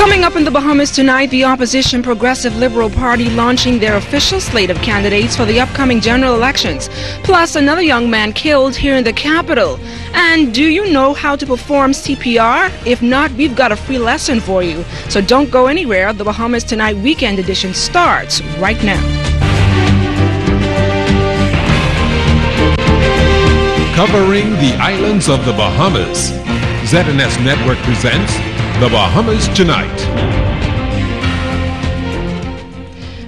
Coming up in the Bahamas tonight, the opposition Progressive Liberal Party launching their official slate of candidates for the upcoming general elections. Plus, another young man killed here in the capital. And do you know how to perform CPR? If not, we've got a free lesson for you. So don't go anywhere. The Bahamas Tonight Weekend edition starts right now. Covering the islands of the Bahamas, ZNS Network presents The Bahamas Tonight.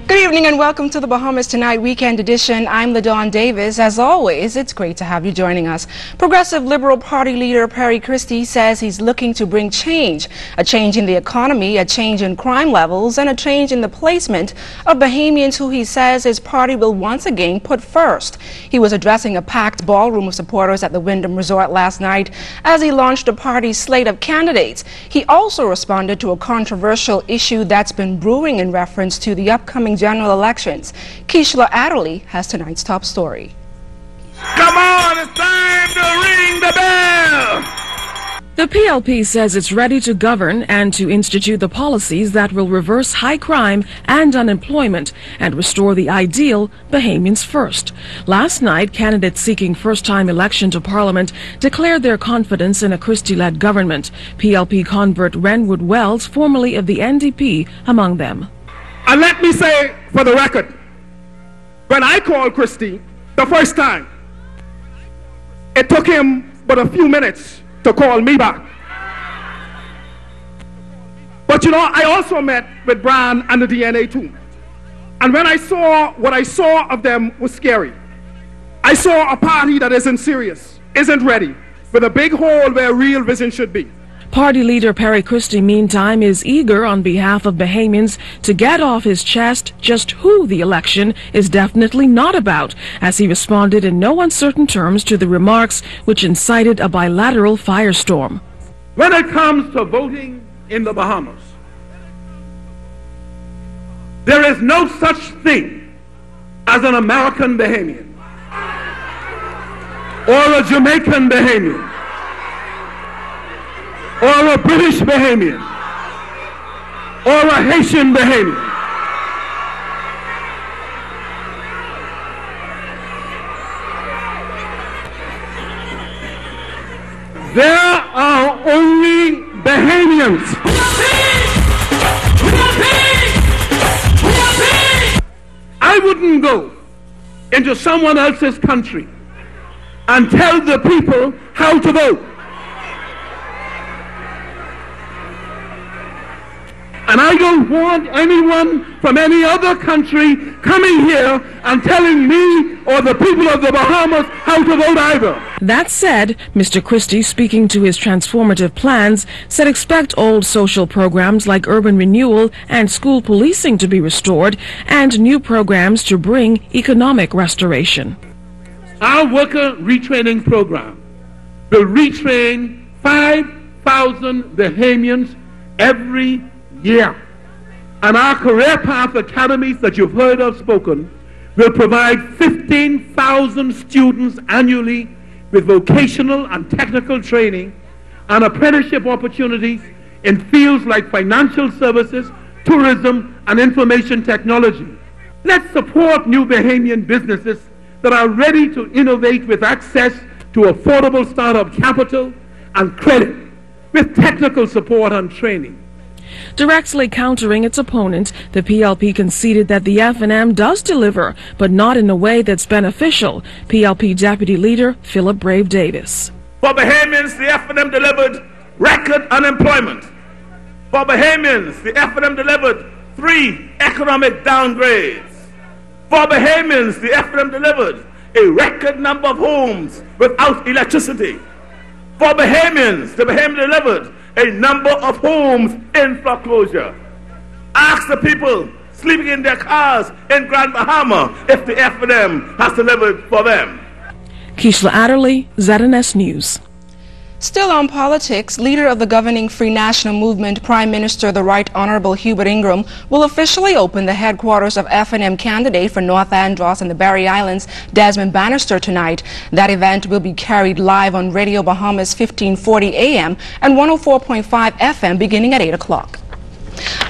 Good evening and welcome to the Bahamas Tonight Weekend edition. I'm LaDawn Davis. As always, it's great to have you joining us. Progressive Liberal Party leader Perry Christie says he's looking to bring change. A change in the economy, a change in crime levels, and a change in the placement of Bahamians who he says his party will once again put first. He was addressing a packed ballroom of supporters at the Wyndham Resort last night as he launched the party's slate of candidates. He also responded to a controversial issue that's been brewing in reference to the upcoming general elections. Keishla Adderley has tonight's top story. Come on, it's time to ring the bell! The PLP says it's ready to govern and to institute the policies that will reverse high crime and unemployment and restore the ideal Bahamians first. Last night, candidates seeking first-time election to Parliament declared their confidence in a Christie-led government. PLP convert Renwood Wells, formerly of the NDP, among them. And let me say for the record, when I called Christie the first time, it took him but a few minutes to call me back. But you know, I also met with Brian and the DNA too. And when I saw what I saw of them was scary. I saw a party that isn't serious, isn't ready, with a big hole where real vision should be. Party leader Perry Christie, meantime, is eager on behalf of Bahamians to get off his chest just who the election is definitely not about, as he responded in no uncertain terms to the remarks which incited a bilateral firestorm. When it comes to voting in the Bahamas, there is no such thing as an American Bahamian or a Jamaican Bahamian or a British Bahamian, or a Haitian Bahamian. There are only Bahamians. I wouldn't go into someone else's country and tell the people how to vote. And I don't want anyone from any other country coming here and telling me or the people of the Bahamas how to vote either. That said, Mr. Christie, speaking to his transformative plans, said expect old social programs like urban renewal and school policing to be restored and new programs to bring economic restoration. Our worker retraining program will retrain 5,000 Bahamians every year. And our career path academies that you've heard of spoken will provide 15,000 students annually with vocational and technical training and apprenticeship opportunities in fields like financial services, tourism, and information technology. Let's support new Bahamian businesses that are ready to innovate with access to affordable startup capital and credit with technical support and training. Directly countering its opponent, the PLP conceded that the F&M does deliver, but not in a way that's beneficial. PLP Deputy Leader Philip Brave Davis. For Bahamians, the F&M delivered record unemployment. For Bahamians, the F&M delivered 3 economic downgrades. For Bahamians, the F&M delivered a record number of homes without electricity. For Bahamians, the Bahamian delivered a number of homes in foreclosure. Ask the people sleeping in their cars in Grand Bahama if the F&M has delivered for them. Keishla Adderley, ZNS News. Still on politics, leader of the governing Free National Movement, Prime Minister the Right Honorable Hubert Ingram, will officially open the headquarters of F&M candidate for North Andros and the Barry Islands, Desmond Bannister, tonight. That event will be carried live on Radio Bahamas 1540 AM and 104.5 FM beginning at 8 o'clock.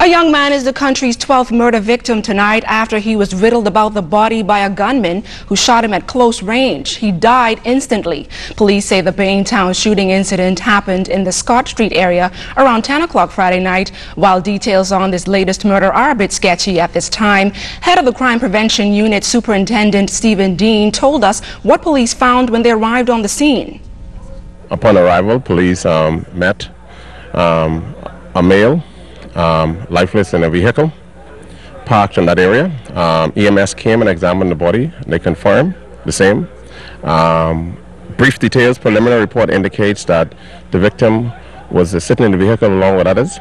A young man is the country's 12th murder victim tonight after he was riddled about the body by a gunman who shot him at close range. He died instantly. Police say the Baintown shooting incident happened in the Scott Street area around 10 o'clock Friday night. While details on this latest murder are a bit sketchy at this time, head of the Crime Prevention Unit Superintendent Stephen Dean told us what police found when they arrived on the scene. Upon arrival, police met a male lifeless in a vehicle parked in that area. EMS came and examined the body. They confirmed the same. Brief details, preliminary report indicates that the victim was sitting in the vehicle along with others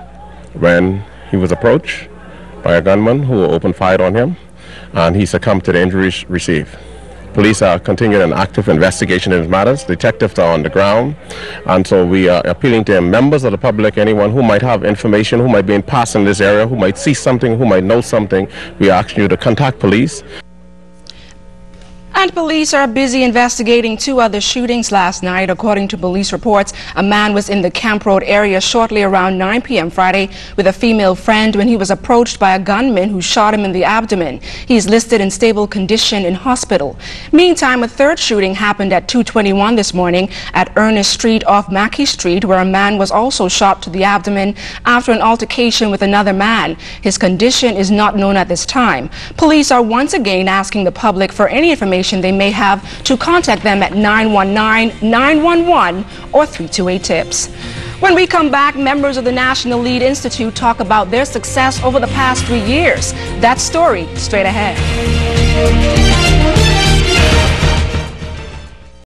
when he was approached by a gunman who opened fire on him, and he succumbed to the injuries received. Police are continuing an active investigation in these matters. Detectives are on the ground, and so we are appealing to members of the public, anyone who might have information, who might be in passing this area, who might see something, who might know something. We are asking you to contact police. And police are busy investigating 2 other shootings last night. According to police reports, a man was in the Camp Road area shortly around 9 p.m. Friday with a female friend when he was approached by a gunman who shot him in the abdomen. He is listed in stable condition in hospital. Meantime, a 3rd shooting happened at 2:21 this morning at Ernest Street off Mackey Street, where a man was also shot to the abdomen after an altercation with another man. His condition is not known at this time. Police are once again asking the public for any information they may have to contact them at 919-911 or 328-TIPS. When we come back, members of the National Lead Institute talk about their success over the past 3 years. That story straight ahead.